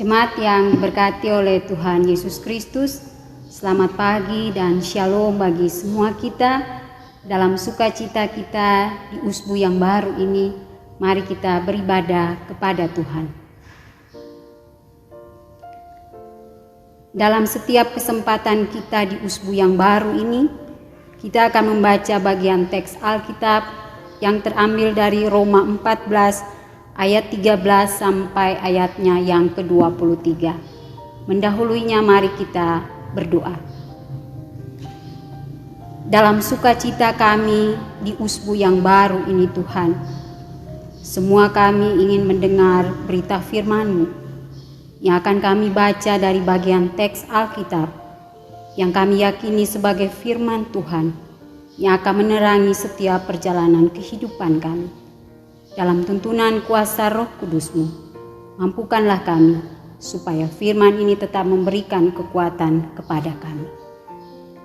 Jemaat yang diberkati oleh Tuhan Yesus Kristus, selamat pagi dan shalom bagi semua kita. Dalam sukacita kita di usbu yang baru ini, mari kita beribadah kepada Tuhan. Dalam setiap kesempatan kita di usbu yang baru ini, kita akan membaca bagian teks Alkitab yang terambil dari Roma 14 ayat 13 sampai ayatnya yang ke-23. Mendahulunya mari kita berdoa. Dalam sukacita kami di usbu yang baru ini Tuhan, semua kami ingin mendengar berita firman-Mu yang akan kami baca dari bagian teks Alkitab yang kami yakini sebagai firman Tuhan yang akan menerangi setiap perjalanan kehidupan kami. Dalam tuntunan kuasa Roh Kudus-Mu, mampukanlah kami supaya firman ini tetap memberikan kekuatan kepada kami.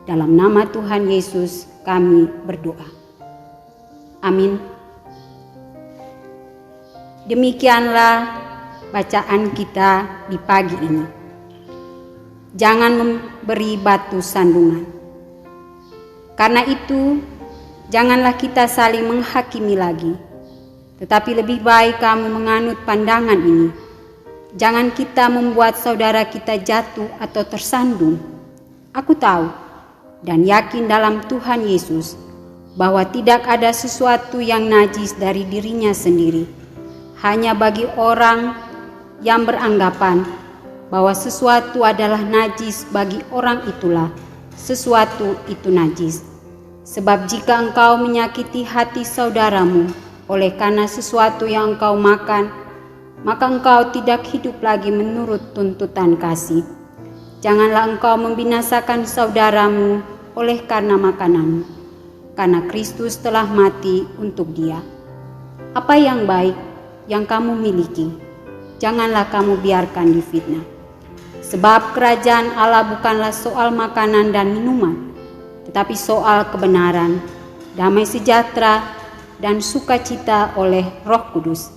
Dalam nama Tuhan Yesus kami berdoa. Amin. Demikianlah bacaan kita di pagi ini. Jangan memberi batu sandungan. Karena itu, janganlah kita saling menghakimi lagi. Tetapi lebih baik kamu menganut pandangan ini. Jangan kita membuat saudara kita jatuh atau tersandung. Aku tahu dan yakin dalam Tuhan Yesus bahwa tidak ada sesuatu yang najis dari dirinya sendiri. Hanya bagi orang yang beranggapan bahwa sesuatu adalah najis, bagi orang itulah sesuatu itu najis. Sebab jika engkau menyakiti hati saudaramu oleh karena sesuatu yang engkau makan, maka engkau tidak hidup lagi menurut tuntutan kasih. Janganlah engkau membinasakan saudaramu oleh karena makananmu, karena Kristus telah mati untuk dia. Apa yang baik yang kamu miliki, janganlah kamu biarkan difitnah. Sebab kerajaan Allah bukanlah soal makanan dan minuman, tetapi soal kebenaran, damai sejahtera, dan sukacita oleh Roh Kudus.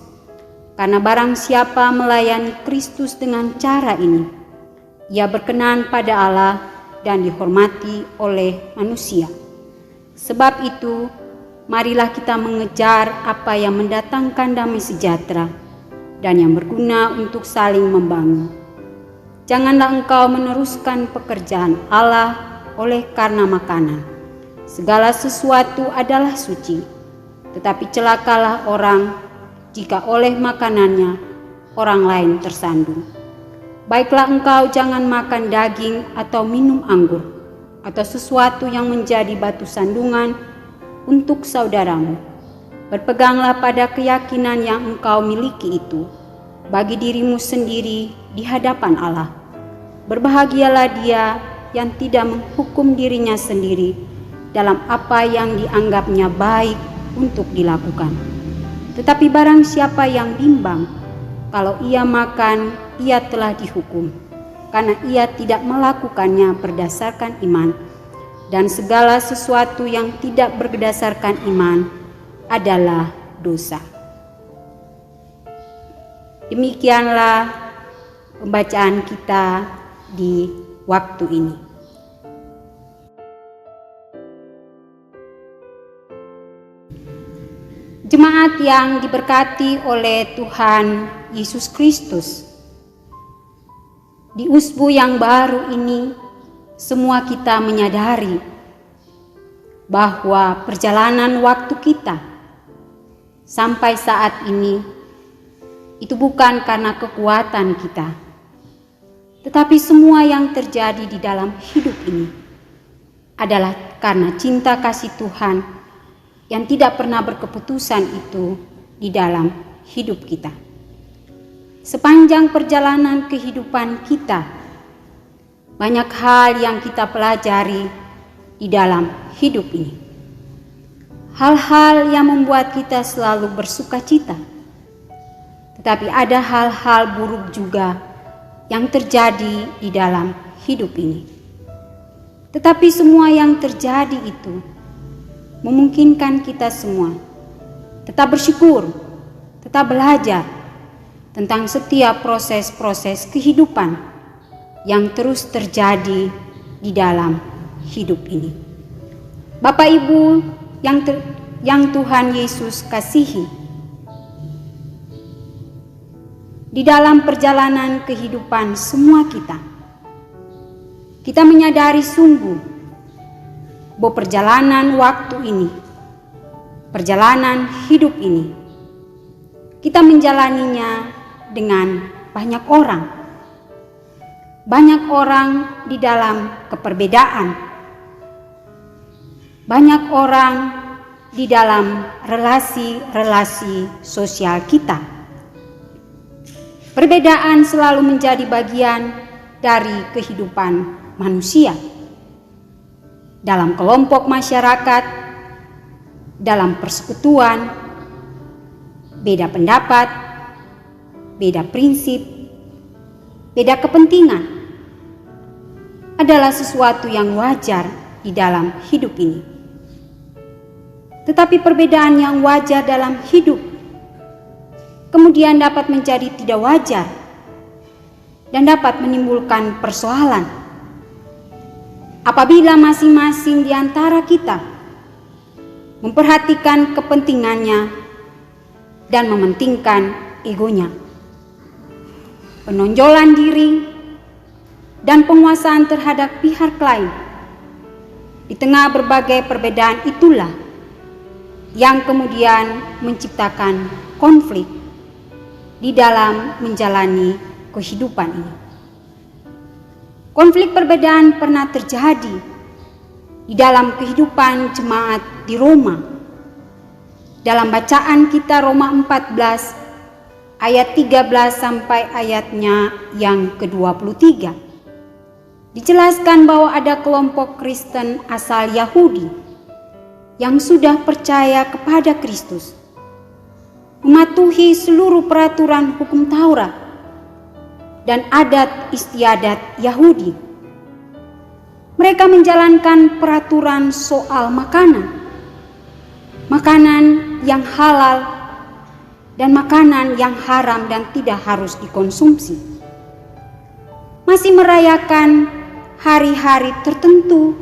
Karena barang siapa melayani Kristus dengan cara ini, ia berkenan pada Allah dan dihormati oleh manusia. Sebab itu, marilah kita mengejar apa yang mendatangkan damai sejahtera dan yang berguna untuk saling membangun. Janganlah engkau meneruskan pekerjaan Allah oleh karena makanan. Segala sesuatu adalah suci. Tetapi celakalah orang jika oleh makanannya orang lain tersandung. Baiklah engkau jangan makan daging atau minum anggur atau sesuatu yang menjadi batu sandungan untuk saudaramu. Berpeganglah pada keyakinan yang engkau miliki itu bagi dirimu sendiri di hadapan Allah. Berbahagialah dia yang tidak menghukum dirinya sendiri dalam apa yang dianggapnya baik untuk dilakukan. Tetapi barang siapa yang bimbang, kalau ia makan, ia telah dihukum, karena ia tidak melakukannya berdasarkan iman, dan segala sesuatu yang tidak berdasarkan iman adalah dosa. Demikianlah pembacaan kita di waktu ini. Jemaat yang diberkati oleh Tuhan Yesus Kristus, di usbu yang baru ini semua kita menyadari bahwa perjalanan waktu kita sampai saat ini itu bukan karena kekuatan kita, tetapi semua yang terjadi di dalam hidup ini adalah karena cinta kasih Tuhan yang tidak pernah berkeputusan itu di dalam hidup kita. Sepanjang perjalanan kehidupan kita, banyak hal yang kita pelajari di dalam hidup ini. Hal-hal yang membuat kita selalu bersukacita. Tetapi ada hal-hal buruk juga yang terjadi di dalam hidup ini. Tetapi semua yang terjadi itu memungkinkan kita semua tetap bersyukur, tetap belajar, tentang setiap proses-proses kehidupan yang terus terjadi di dalam hidup ini. Bapak Ibu yang Tuhan Yesus kasihi, di dalam perjalanan kehidupan semua kita menyadari sungguh bahwa perjalanan waktu ini, perjalanan hidup ini, kita menjalaninya dengan banyak orang di dalam keperbedaan, banyak orang di dalam relasi-relasi sosial kita. Perbedaan selalu menjadi bagian dari kehidupan manusia. Dalam kelompok masyarakat, dalam persekutuan, beda pendapat, beda prinsip, beda kepentingan adalah sesuatu yang wajar di dalam hidup ini. Tetapi perbedaan yang wajar dalam hidup kemudian dapat menjadi tidak wajar dan dapat menimbulkan persoalan apabila masing-masing di antara kita memperhatikan kepentingannya dan mementingkan egonya. Penonjolan diri dan penguasaan terhadap pihak lain. Di tengah berbagai perbedaan itulah yang kemudian menciptakan konflik di dalam menjalani kehidupan ini. Konflik perbedaan pernah terjadi di dalam kehidupan jemaat di Roma. Dalam bacaan kita Roma 14 ayat 13 sampai ayatnya yang ke-23. Dijelaskan bahwa ada kelompok Kristen asal Yahudi yang sudah percaya kepada Kristus, mematuhi seluruh peraturan hukum Taurat dan adat istiadat Yahudi. Mereka menjalankan peraturan soal makanan yang halal dan makanan yang haram dan tidak harus dikonsumsi. Masih merayakan hari-hari tertentu,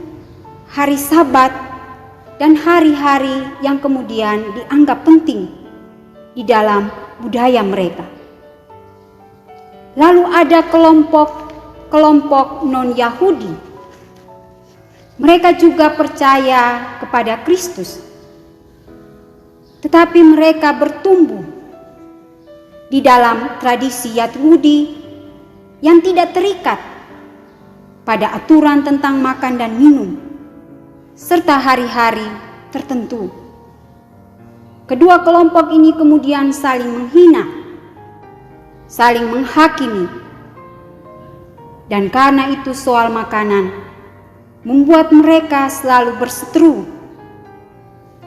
hari Sabat, dan hari-hari yang kemudian dianggap penting di dalam budaya mereka. Lalu ada kelompok non-Yahudi. Mereka juga percaya kepada Kristus, tetapi mereka bertumbuh di dalam tradisi Yahudi yang tidak terikat pada aturan tentang makan dan minum, serta hari-hari tertentu. Kedua kelompok ini kemudian saling menghina, saling menghakimi, dan karena itu soal makanan membuat mereka selalu berseteru,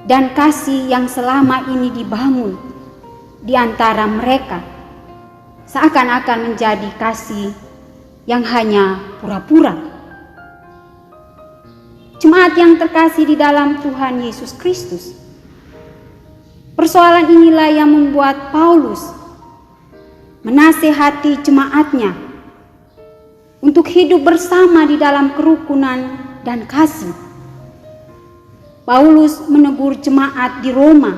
dan kasih yang selama ini dibangun di antara mereka seakan-akan menjadi kasih yang hanya pura-pura. Jemaat yang terkasih di dalam Tuhan Yesus Kristus, persoalan inilah yang membuat Paulus menasehati jemaatnya untuk hidup bersama di dalam kerukunan dan kasih. Paulus menegur jemaat di Roma,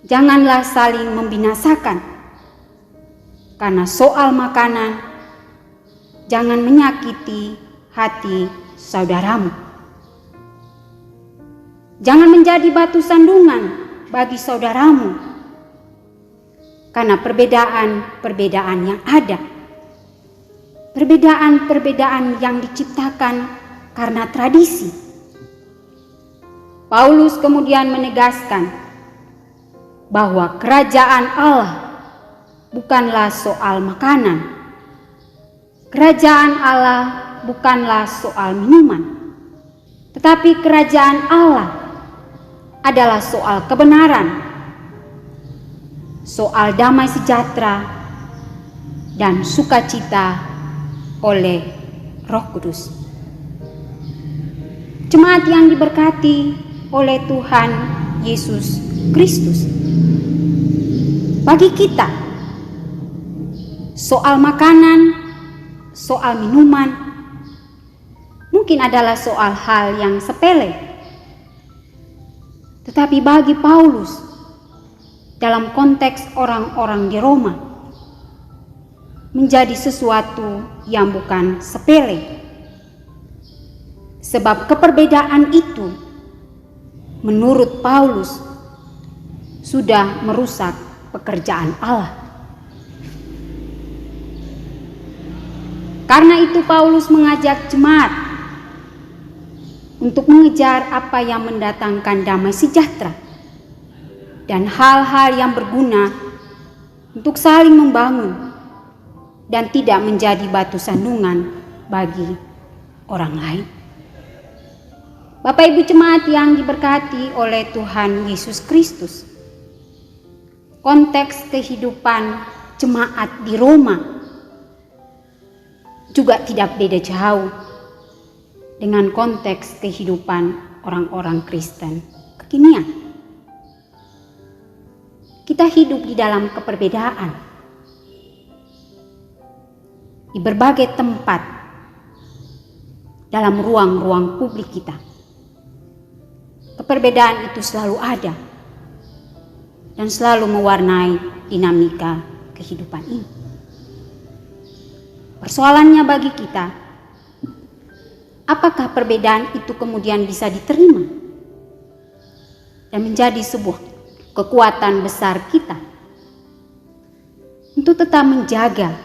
janganlah saling membinasakan. Karena soal makanan, jangan menyakiti hati saudaramu. Jangan menjadi batu sandungan bagi saudaramu. Karena perbedaan-perbedaan yang ada, perbedaan-perbedaan yang diciptakan karena tradisi. Paulus kemudian menegaskan bahwa kerajaan Allah bukanlah soal makanan. Kerajaan Allah bukanlah soal minuman. Tetapi kerajaan Allah adalah soal kebenaran, soal damai sejahtera dan sukacita oleh Roh Kudus. Jemaat yang diberkati oleh Tuhan Yesus Kristus, bagi kita Soal makanan, soal minuman, mungkin adalah soal hal yang sepele. Tetapi bagi Paulus, dalam konteks orang-orang di Roma, menjadi sesuatu yang bukan sepele. Sebab keperbedaan itu, menurut Paulus, sudah merusak pekerjaan Allah. Karena itu Paulus mengajak jemaat untuk mengejar apa yang mendatangkan damai sejahtera dan hal-hal yang berguna untuk saling membangun dan tidak menjadi batu sandungan bagi orang lain. Bapak Ibu jemaat yang diberkati oleh Tuhan Yesus Kristus, konteks kehidupan jemaat di Roma juga tidak beda jauh dengan konteks kehidupan orang-orang Kristen kekinian. Kita hidup di dalam keperbedaan di berbagai tempat dalam ruang-ruang publik kita. Keperbedaan itu selalu ada dan selalu mewarnai dinamika kehidupan ini. Persoalannya bagi kita, apakah perbedaan itu kemudian bisa diterima dan menjadi sebuah kekuatan besar kita untuk tetap menjaga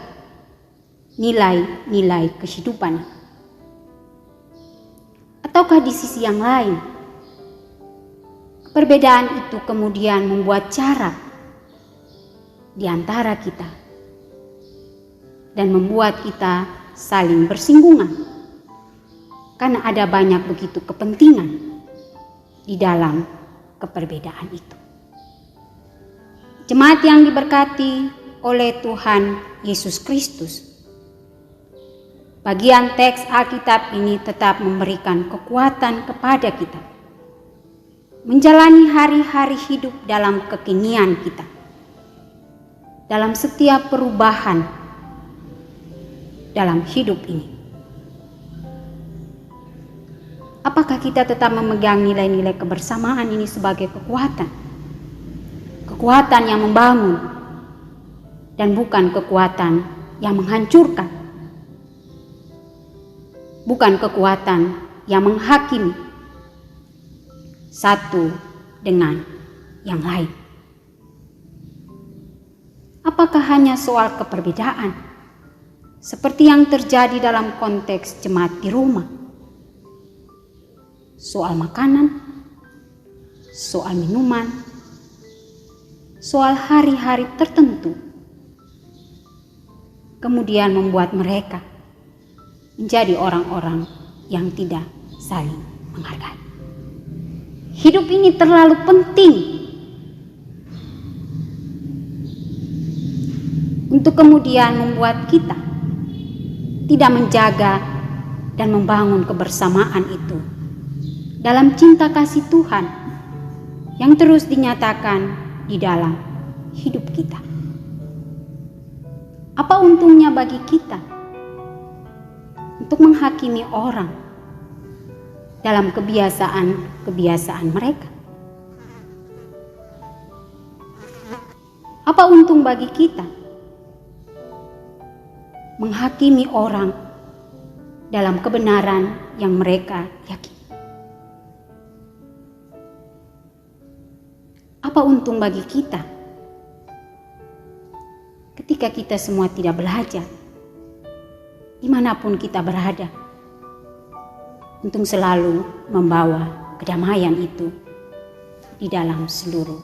nilai-nilai kehidupan? Ataukah di sisi yang lain, perbedaan itu kemudian membuat jarak di antara kita dan membuat kita saling bersinggungan karena ada banyak begitu kepentingan di dalam keperbedaan itu. Jemaat yang diberkati oleh Tuhan Yesus Kristus, bagian teks Alkitab ini tetap memberikan kekuatan kepada kita menjalani hari-hari hidup dalam kekinian kita, dalam setiap perubahan dalam hidup ini. Apakah kita tetap memegang nilai-nilai kebersamaan ini sebagai kekuatan? Kekuatan yang membangun dan bukan kekuatan yang menghancurkan. Bukan kekuatan yang menghakimi satu dengan yang lain. Apakah hanya soal keperbedaan seperti yang terjadi dalam konteks jemaat di Roma? Soal makanan, soal minuman, soal hari-hari tertentu, kemudian membuat mereka menjadi orang-orang yang tidak saling menghargai. Hidup ini terlalu penting untuk kemudian membuat kita tidak menjaga dan membangun kebersamaan itu dalam cinta kasih Tuhan yang terus dinyatakan di dalam hidup kita. Apa untungnya bagi kita untuk menghakimi orang dalam kebiasaan-kebiasaan mereka? Apa untung bagi kita menghakimi orang dalam kebenaran yang mereka yakini? Apa untung bagi kita ketika kita semua tidak belajar dimanapun kita berada untuk selalu membawa kedamaian itu di dalam seluruh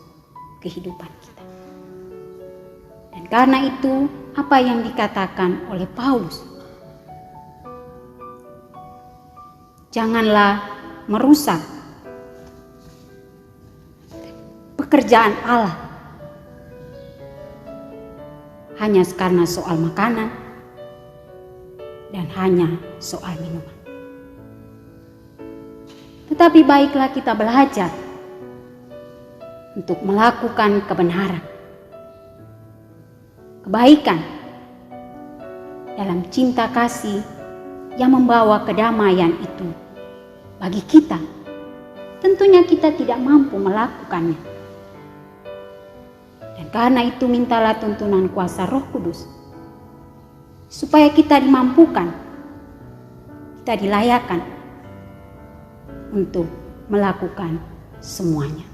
kehidupan kita? Dan karena itu, apa yang dikatakan oleh Paulus, janganlah merusak pekerjaan Allah hanya karena soal makanan dan hanya soal minuman. Tetapi baiklah kita belajar untuk melakukan kebenaran, kebaikan, dalam cinta kasih yang membawa kedamaian itu bagi kita. Tentunya kita tidak mampu melakukannya. Dan karena itu mintalah tuntunan kuasa Roh Kudus supaya kita dimampukan, kita dilayakkan untuk melakukan semuanya.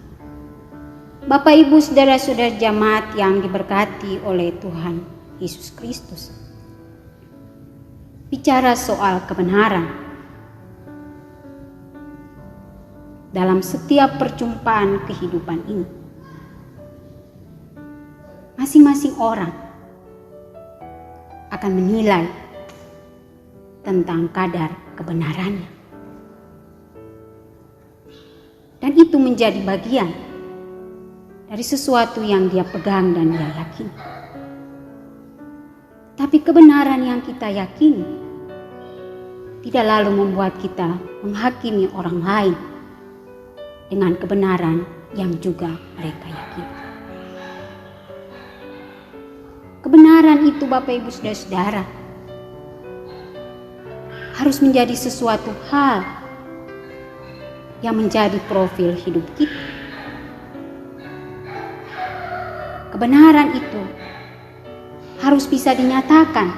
Bapak, Ibu, saudara-saudara jemaat yang diberkati oleh Tuhan Yesus Kristus. Bicara soal kebenaran. Dalam setiap perjumpaan kehidupan ini, masing-masing orang akan menilai tentang kadar kebenarannya. Dan itu menjadi bagian dari sesuatu yang dia pegang dan dia yakini. Tapi kebenaran yang kita yakini tidak lalu membuat kita menghakimi orang lain dengan kebenaran yang juga mereka yakini. Kebenaran itu, Bapak, Ibu, saudara-saudara, harus menjadi sesuatu hal yang menjadi profil hidup kita. Kebenaran itu harus bisa dinyatakan,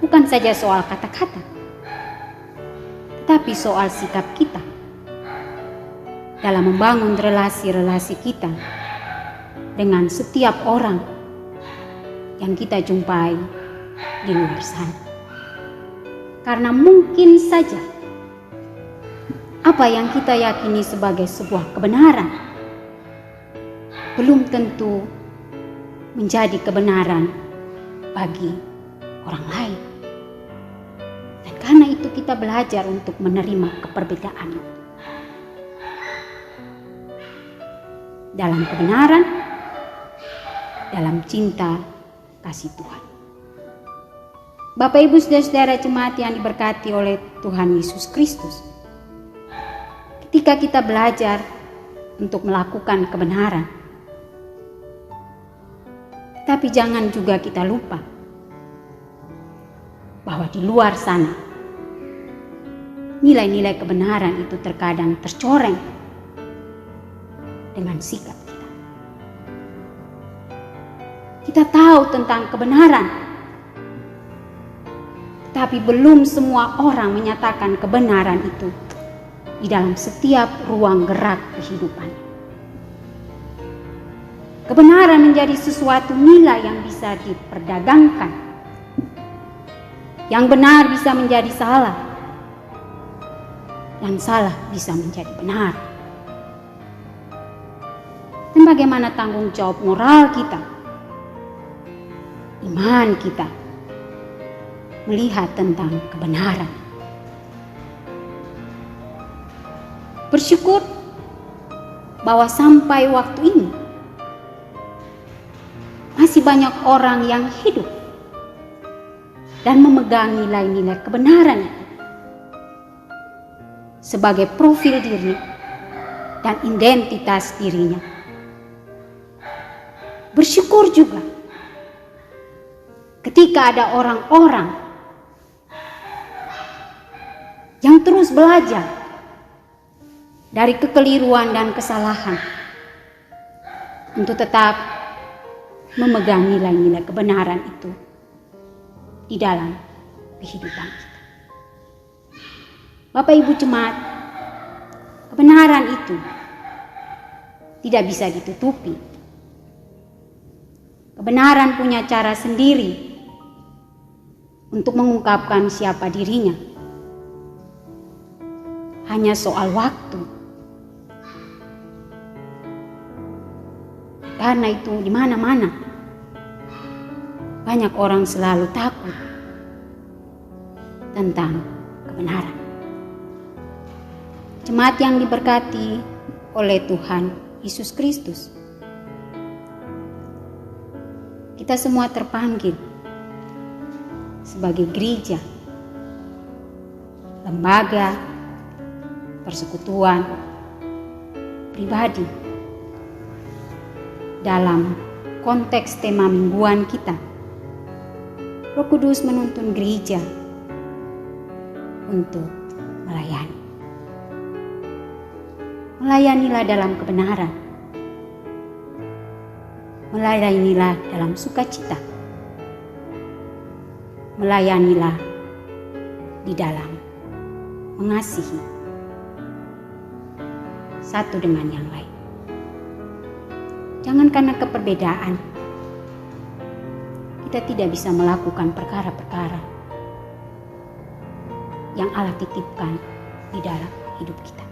bukan saja soal kata-kata, tetapi soal sikap kita dalam membangun relasi-relasi kita dengan setiap orang yang kita jumpai di luar sana. Karena mungkin saja apa yang kita yakini sebagai sebuah kebenaran belum tentu menjadi kebenaran bagi orang lain. Dan karena itu kita belajar untuk menerima keperbedaan dalam kebenaran, dalam cinta kasih Tuhan. Bapak, Ibu, saudara-saudara jemaat yang diberkati oleh Tuhan Yesus Kristus, ketika kita belajar untuk melakukan kebenaran, tapi jangan juga kita lupa bahwa di luar sana nilai-nilai kebenaran itu terkadang tercoreng dengan sikap kita. Kita tahu tentang kebenaran, tapi belum semua orang menyatakan kebenaran itu di dalam setiap ruang gerak kehidupan. Kebenaran menjadi sesuatu nilai yang bisa diperdagangkan. Yang benar bisa menjadi salah, yang salah bisa menjadi benar. Dan bagaimana tanggung jawab moral kita, iman kita, melihat tentang kebenaran. Bersyukur bahwa sampai waktu ini masih banyak orang yang hidup dan memegang nilai-nilai kebenaran sebagai profil diri dan identitas dirinya. Bersyukur juga ketika ada orang-orang yang terus belajar dari kekeliruan dan kesalahan untuk tetap memegang nilai-nilai kebenaran itu di dalam kehidupan kita. Bapak, Ibu jemaat, kebenaran itu tidak bisa ditutupi. Kebenaran punya cara sendiri untuk mengungkapkan siapa dirinya. Hanya soal waktu. Karena itu di mana-mana banyak orang selalu takut tentang kebenaran. Jemaat yang diberkati oleh Tuhan Yesus Kristus, kita semua terpanggil sebagai gereja, lembaga, persekutuan, pribadi dalam konteks tema mingguan kita Roh Kudus menuntun gereja untuk melayani. Melayanilah dalam kebenaran. Melayanilah dalam sukacita. Melayanilah di dalam mengasihi satu dengan yang lain. Jangan karena keperbedaan kita tidak bisa melakukan perkara-perkara yang Allah titipkan di dalam hidup kita.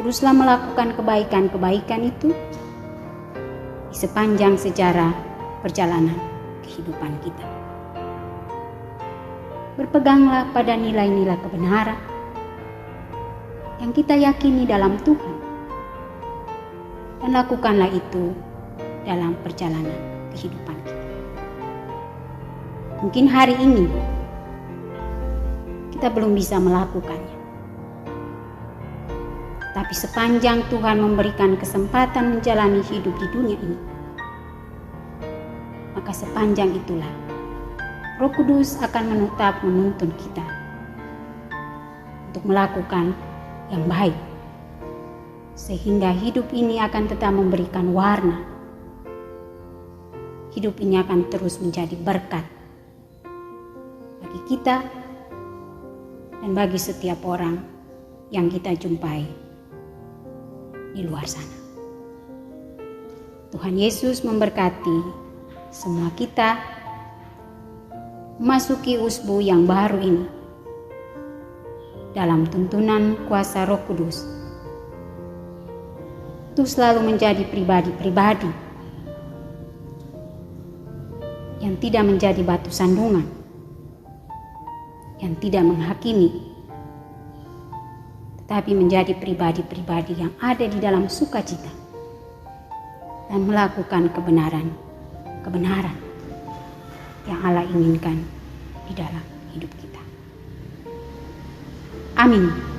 Teruslah melakukan kebaikan-kebaikan itu di sepanjang sejarah perjalanan kehidupan kita. Berpeganglah pada nilai-nilai kebenaran yang kita yakini dalam Tuhan, dan lakukanlah itu dalam perjalanan kehidupan kita. Mungkin hari ini kita belum bisa melakukannya, tapi sepanjang Tuhan memberikan kesempatan menjalani hidup di dunia ini, maka sepanjang itulah Roh Kudus akan menuntun kita untuk melakukan yang baik, sehingga hidup ini akan tetap memberikan warna. Hidup ini akan terus menjadi berkat bagi kita dan bagi setiap orang yang kita jumpai di luar sana. Tuhan Yesus memberkati semua kita memasuki usbu yang baru ini dalam tuntunan kuasa Roh Kudus, untuk selalu menjadi pribadi-pribadi yang tidak menjadi batu sandungan, yang tidak menghakimi, tetapi menjadi pribadi-pribadi yang ada di dalam sukacita dan melakukan kebenaran yang Allah inginkan di dalam hidup kita. Amin.